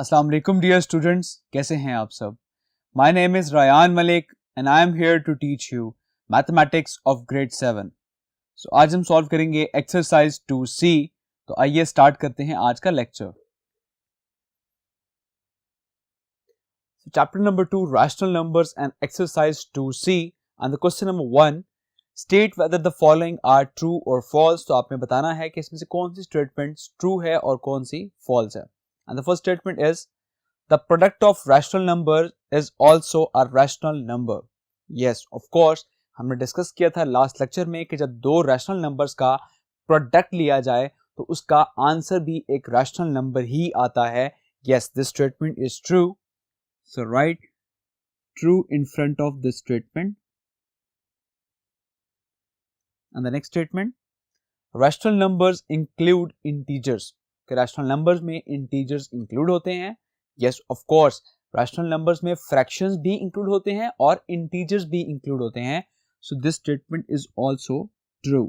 अस्सलाम वालेकुम dear students, कैसे हैं आप सब। My name is Rayan Malik and I am here to teach you mathematics of grade 7। So आज हम सॉल्व करेंगे एक्सरसाइज 2C। तो आइए स्टार्ट करते हैं आज का lecture. Chapter number 2 rational numbers and exercise 2C and the question number 1 state whether the following are true और फॉल्स। तो आपने बताना है कि इसमें से कौन सी स्टेटमेंट्स ट्रू है और कौन सी फॉल्स है। And the first statement is the product of rational numbers is also a rational number. Yes, of course, हमने डिस्कस किया था लास्ट लेक्चर में कि जब दो रैशनल नंबर्स का प्रोडक्ट लिया जाए तो उसका आंसर भी एक रैशनल नंबर ही आता है। Yes, this statement is true. So write true in front of this statement. And the next statement, rational numbers include integers. कि रैशनल नंबर्स में इंटीजर्स इंक्लूड होते हैं। Yes, of course, rational numbers में fractions भी include होते हैं और integers भी इंक्लूड होते हैं। So this statement is also true.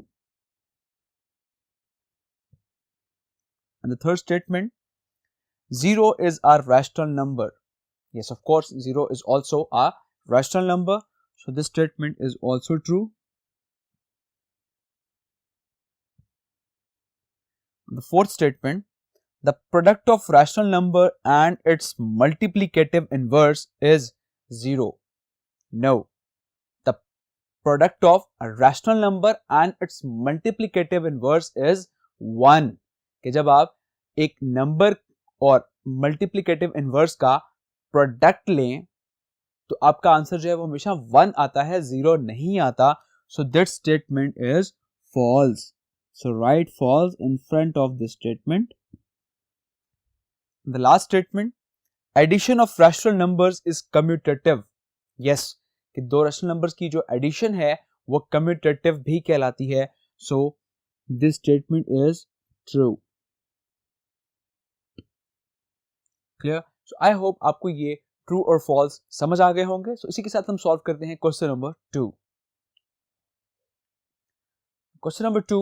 And the third statement, 0 is a rational number. Yes, of course, 0 is also a rational number. So this statement is also true. And the fourth statement, the product of rational number and its multiplicative inverse is 0. No. The product of a rational number and its multiplicative inverse is 1. कि जब आप एक number और multiplicative inverse का product लें तो आपका answer जो है वो हमेशा 1 आता है, 0 नहीं आता। So that statement is false. So write false in front of this statement. The last statement, addition of rational numbers is commutative. Yes, कि दो रैशनल नंबर्स की जो एडिशन है वो कम्यूटेटिव भी कहलाती है। So this statement is true. Clear? So I hope आपको ये ट्रू और फॉल्स समझ आ गए होंगे। So इसी के साथ हम सॉल्व करते हैं question number 2। Question number 2,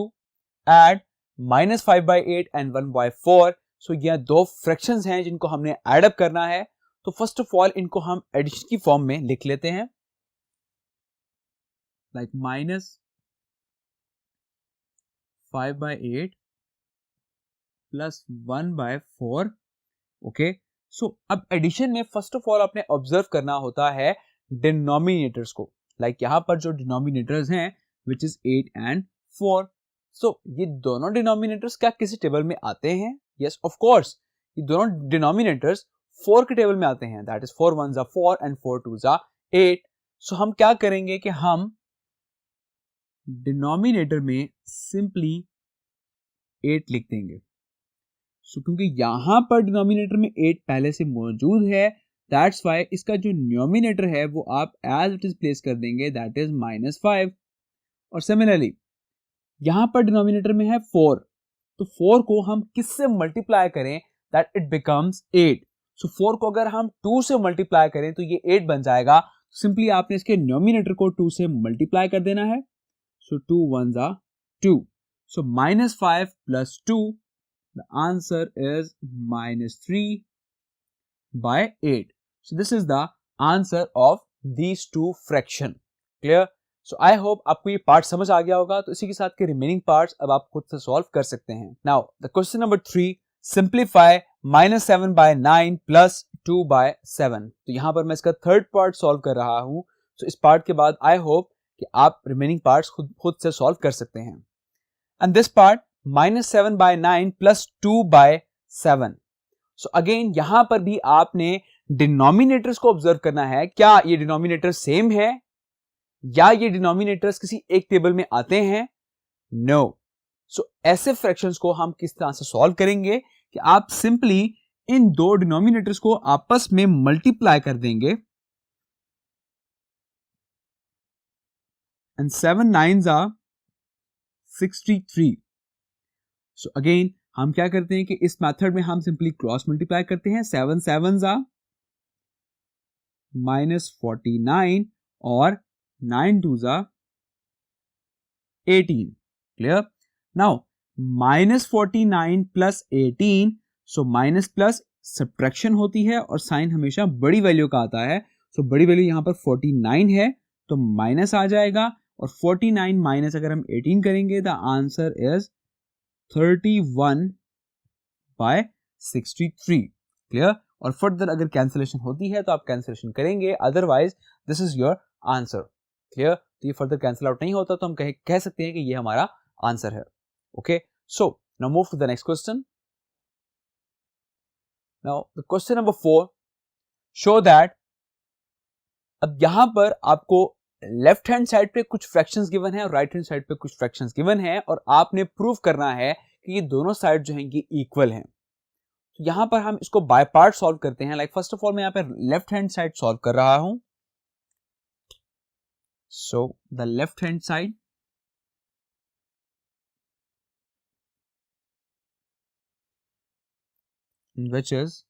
add -5/8 and 1/4। सो ये दो फ्रैक्शंस हैं जिनको हमने ऐड अप करना है। तो फर्स्ट ऑफ ऑल इनको हम एडिशन की फॉर्म में लिख लेते हैं, लाइक -5/8 प्लस 1/4। ओके, सो अब एडिशन में फर्स्ट ऑफ ऑल आपने ऑब्जर्व करना होता है डिनोमिनेटर्स को। लाइक यहां पर जो डिनोमिनेटर्स हैं विच इज 8 and 4। सो ये दोनों डिनोमिनेटर्स क्या किसी टेबल में आते हैं? यस, ऑफ कोर्स, ये दोनों डिनोमिनेटर्स 4 के टेबल में आते हैं। That is 4 1s are 4 and 4 2s are 8। सो हम क्या करेंगे कि हम डिनोमिनेटर में सिंपली 8 लिख देंगे। सो क्योंकि यहां पर डिनोमिनेटर में 8 पहले से मौजूद है, दैट्स वाई इसका जो न्यूमिनेटर है वो आप एज इट इज प्लेस कर देंगे, दैट इज -5। और सिमिलरली यहां पर डिनोमिनेटर में है 4, तो 4 को हम किससे मल्टीप्लाई करें दैट इट बिकम्स 8। सो 4 को अगर हम 2 से मल्टीप्लाई करें तो ये 8 बन जाएगा। सिंपली आपने इसके न्यूमिनेटर को 2 से मल्टीप्लाई कर देना है। सो 2 1s are 2। So -5 plus 2, the answer is -3/8. So this is the answer of these two fraction. Clear? So I hope आपको ये पार्ट समझ आ गया होगा। तो इसी के साथ के रिमेनिंग पार्ट्स अब आप खुद से सॉल्व कर सकते हैं। Now the question number 3, simplify -7/9 plus 2/7। तो यहां पर मैं इसका थर्ड पार्ट सॉल्व कर रहा हूं। तो इस पार्ट के बाद आई होप कि आप रिमेनिंग पार्ट्स खुद से सॉल्व कर सकते हैं। And this part, -7/9 plus 2/7। So again यहां पर भी आपने डिनोमिनेटर्स को ऑब्जर्व करना है। क्या ये डिनोमिनेटर सेम है या ये डिनोमिनेटर्स किसी एक टेबल में आते हैं? नो। सो ऐसे फ्रैक्शंस को हम किस तरह से सॉल्व करेंगे कि आप सिंपली इन दो डिनोमिनेटर्स को आपस में मल्टीप्लाई कर देंगे and 7 9s are 63। So again हम क्या करते हैं कि इस मेथड में हम सिंपली क्रॉस मल्टीप्लाई करते हैं। 7 7s are -49 और 9 2s are 18। Clear? Now -49 plus 18, so minus plus subtraction होती है और साइन हमेशा बड़ी वैल्यू का आता है। सो बड़ी वैल्यू यहाँ पर 49 है तो माइनस आ जाएगा, और 49 माइनस अगर हम 18 करेंगे द आंसर इज 31/63। क्लियर? और फर्दर अगर कैंसिलेशन होती है तो आप कैंसिलेशन करेंगे, otherwise this is your answer. Clear? तो ये फर्दर कैंसिल आउट नहीं होता तो हम कह सकते हैं कि ये हमारा आंसर है। Okay, so now move to the next question. Now the question number 4 show that, अब यहां पर आपको लेफ्ट हैंड साइड पे कुछ फ्रैक्शंस गिवन है और राइट हैंड साइड पे कुछ फ्रैक्शंस गिवन है, और आपने प्रूव करना है कि ये दोनों साइड जो हैं ये इक्वल हैं। तो यहां पर हम इसको बाय पार्ट सॉल्व करते हैं। लाइक फर्स्ट ऑफ ऑल मैं यहां पर लेफ्ट हैंड साइड सॉल्व कर रहा हूं। So the left hand side which is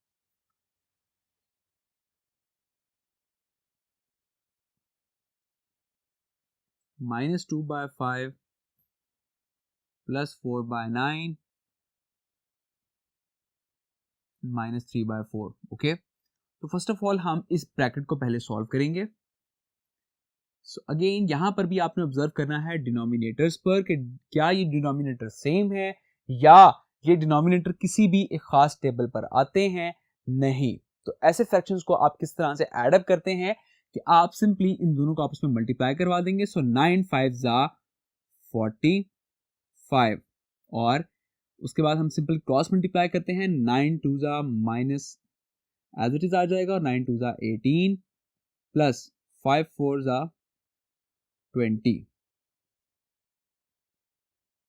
-2/5 plus 4/9 -3/4। Okay, तो फर्स्ट ऑफ ऑल हम इस ब्रैकेट को पहले सॉल्व करेंगे। सो अगेन यहां पर भी आपने ऑब्जर्व करना है डिनोमिनेटर्स पर कि क्या ये डिनोमिनेटर सेम है या ये डिनोमिनेटर किसी भी एक खास टेबल पर आते हैं। नहीं, तो ऐसे फ्रैक्शंस को आप किस तरह से ऐड अप करते हैं कि आप सिंपली इन दोनों को आपस में मल्टीप्लाई करवा देंगे। सो 9 5 जा 45, और उसके बाद हम सिंपल क्रॉस मल्टीप्लाई करते हैं। 9 2 जा माइनस एज इट इज आ जाएगा, और 9 2 जा 18 प्लस 5 4 जा 20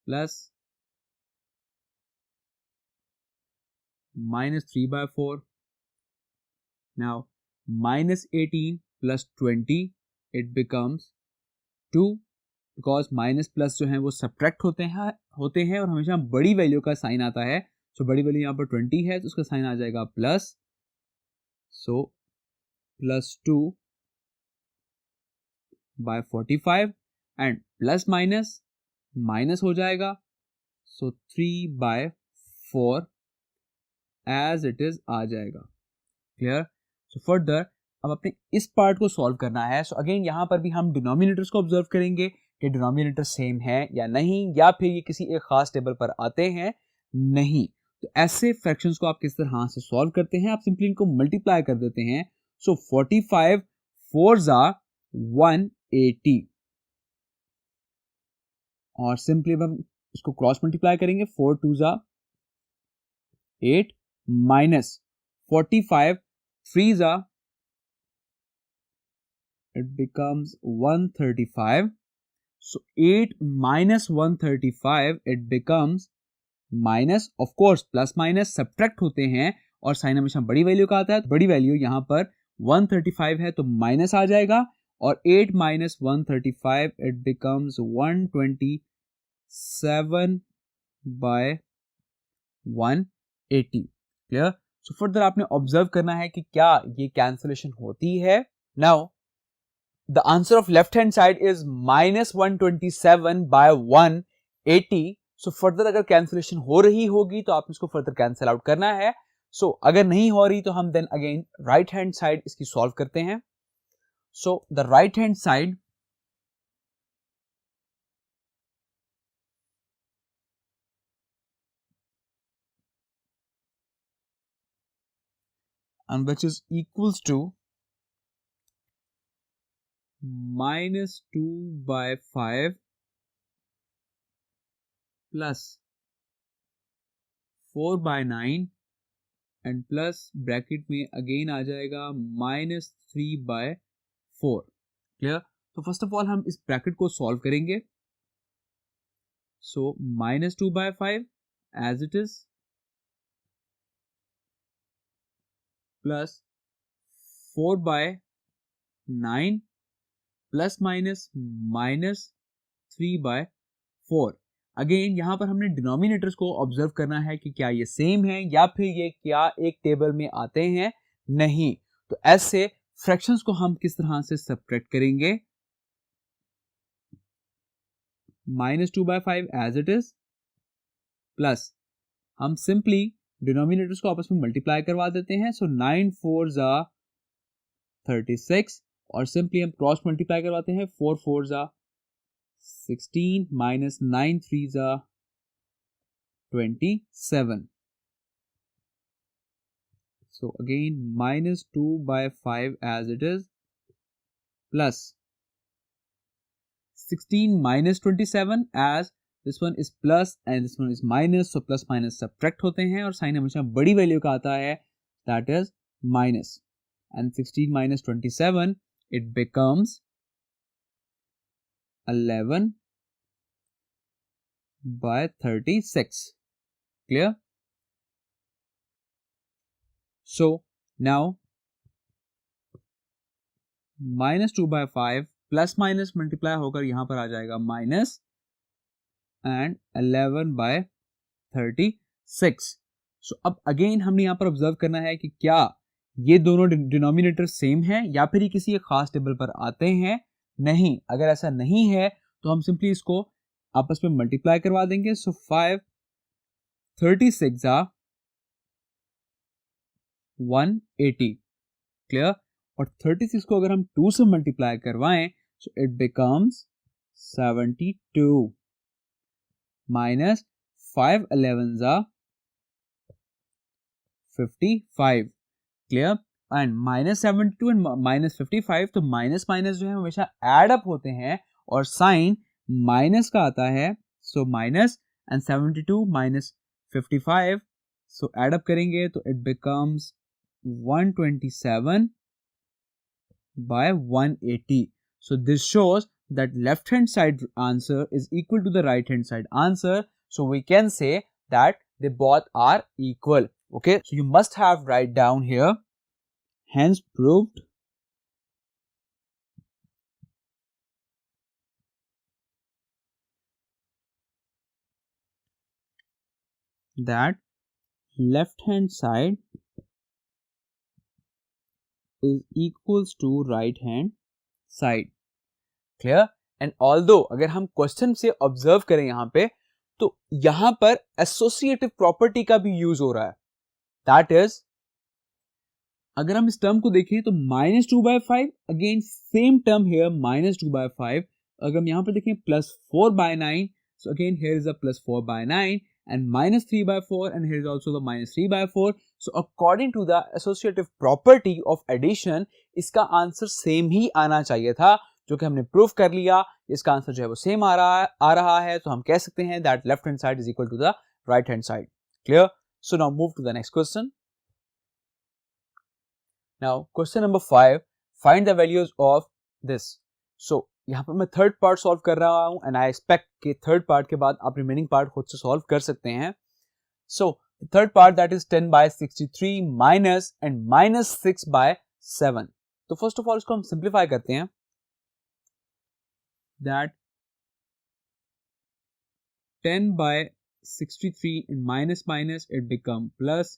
plus -3/4. Now -18 plus 20 it becomes 2, because minus plus जो है वो सब्ट्रैक्ट होते हैं और हमेशा बड़ी वैल्यू का साइन आता है। सो बड़ी वैल्यू यहाँ पर 20 है तो उसका साइन आ जाएगा plus. So +2/45 and plus minus minus हो जाएगा। सो 3/4 एज इट इज आ जाएगा। क्लियर? सो फर्दर अब अपने इस पार्ट को सॉल्व करना है। सो अगेन यहां पर भी हम डिनोमिनेटर्स को ऑब्जर्व करेंगे कि डिनोमिनेटर सेम है या नहीं, या फिर ये किसी एक खास टेबल पर आते हैं नहीं। तो ऐसे फ्रैक्शंस को आप किस तरह से सॉल्व करते हैं? आप सिंपली इनको मल्टीप्लाई कर देते हैं। सो 45 4 जा 180, और सिंपली हम इसको क्रॉस मल्टीप्लाई करेंगे। 4 2 जा 8 माइनस 45 3 जा it becomes 135. So 8 minus 135 it becomes minus, of course plus minus subtract होते हैं और साइन हमेशा बड़ी वैल्यू का आता है। बड़ी वैल्यू यहां पर 135 है तो माइनस आ जाएगा, और 8 minus 135 it becomes 127/180। Clear? So further आपने ऑब्जर्व करना है कि क्या ये कैंसिलेशन होती है। Now the answer of left hand side is -127/180। so further अगर कैंसिलेशन हो रही होगी तो आप इसको फर्दर कैंसिल आउट करना है। so अगर नहीं हो रही तो हम then again right hand side इसकी सॉल्व करते हैं। so the right hand side and which is equals to -2/5 plus 4/9 and plus bracket में अगेन आ जाएगा -3/4। क्लियर? तो फर्स्ट ऑफ ऑल हम इस ब्रैकेट को सॉल्व करेंगे। So -2/5 as it is plus 4/9 plus minus -3/4। Again यहां पर हमने डिनोमिनेटर्स को ऑब्जर्व करना है कि क्या ये सेम है या फिर ये क्या एक टेबल में आते हैं नहीं। तो ऐसे फ्रैक्शंस को हम किस तरह से सब्ट्रैक्ट करेंगे? -2/5 एज इट इज प्लस हम सिंपली डिनोमिनेटर्स को आपस में मल्टीप्लाई करवा देते हैं. सो 9 4s are 36 और सिंपली हम क्रॉस मल्टीप्लाई करवाते हैं. 4 4s are 16 minus 9 3s are 27. So again minus 2 by 5 as it is plus 16 minus 27 as this one is plus and this one is minus, so plus minus subtract होते हैं और sign हमेशा बड़ी value का आता है, that is minus, and 16 minus 27 it becomes 11 by 36. Clear? So now minus 2 by 5 plus minus multiply होकर यहां पर आ जाएगा माइनस एंड 11 by 36. सो अब अगेन हमने यहां पर ऑब्जर्व करना है कि क्या ये दोनों डिनोमिनेटर सेम है या फिर ये किसी एक खास टेबल पर आते हैं. नहीं, अगर ऐसा नहीं है तो हम सिंपली इसको आपस में मल्टीप्लाई करवा देंगे. सो 5 36 are 180. क्लियर? और 36 को अगर हम 2 से मल्टीप्लाई करवाएं so it becomes 72 minus 5 11s are 55. Clear? And minus 72 and minus 55, तो माइनस माइनस जो है हमेशा एड अप होते हैं और साइन माइनस का आता है. So minus and 72 minus 55, so add up करेंगे तो it becomes 127 by 180. So this shows that left hand side answer is equal to the right hand side answer. So we can say that they both are equal. Okay, so you must have write down here, hence proved that left hand side is equals to right hand side. Clear? And although अगर हम question से observe करें यहाँ पे तो यहाँ पर associative property का भी यूज हो रहा है. दैट इज, अगर हम इस टर्म को देखें तो minus 2 by 5, again same term here minus 2 by 5. अगर हम यहाँ पर देखें plus 4 by 9, so again here is a plus 4 by 9 and minus 3 by 4 and here is also the minus 3 by 4. So according to the associative property of addition, इसका answer same ही आना चाहिए था, जो कि हमने प्रूव कर लिया. इसका आंसर जो है वो सेम आ रहा है, तो हम कह सकते हैं that left hand side is equal to the right hand side. Clear? So now move to the next question. Now question number 5, find the values of this. So यहाँ पर मैं थर्ड पार्ट सॉल्व कर रहा हूँ and I expect कि third part के बाद आप रिमेनिंग पार्ट खुद से सॉल्व कर सकते हैं. So third part that is 10 by 63 minus and minus 6 by 7. तो फर्स्ट ऑफ ऑल इसको हम सिंप्लीफाई करते हैं. That 10 by 63 in minus minus it become plus,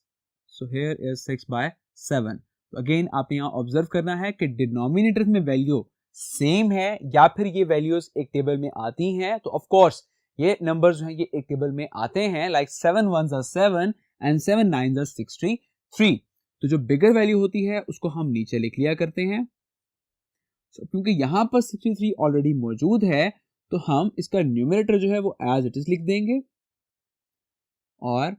so here is 6 by 7. तो अगेन आप यहाँ ऑब्जर्व करना है कि डिनोमिनेटर में वैल्यू सेम है या फिर ये वैल्यूज एक टेबल में आती हैं. तो ऑफ कोर्स ये नंबर्स जो हैं ये एक टेबल में आते हैं, like 7 1s are 7 and 7 9s are 63. तो जो बिगर वैल्यू होती है उसको हम नीचे लिख लिया करते हैं. क्योंकि यहाँ पर 63 ऑलरेडी मौजूद है तो हम इसका न्यूमरेटर जो है वो एज इट इज लिख देंगे और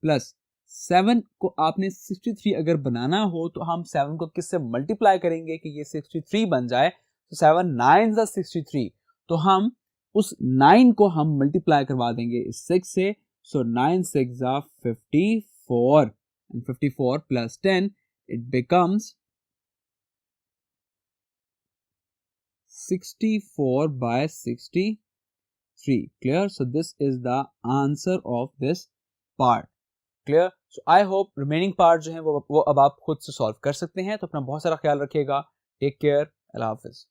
प्लस 7 को आपने 63 अगर बनाना हो तो हम 7 को किससे मल्टीप्लाई करेंगे कि ये 63 बन जाए. तो 7 9s are 63, तो हम उस 9 को हम मल्टीप्लाई करवा देंगे इस 6 से. सो 9 6s are 54 and 54 plus 10 it becomes 64 by 63. Clear? So this is the answer of this part. Clear? So I hope remaining part जो है वो अब आप खुद से सॉल्व कर सकते हैं. तो अपना बहुत सारा ख्याल रखिएगा. Take care. अल्लाह हाफिज.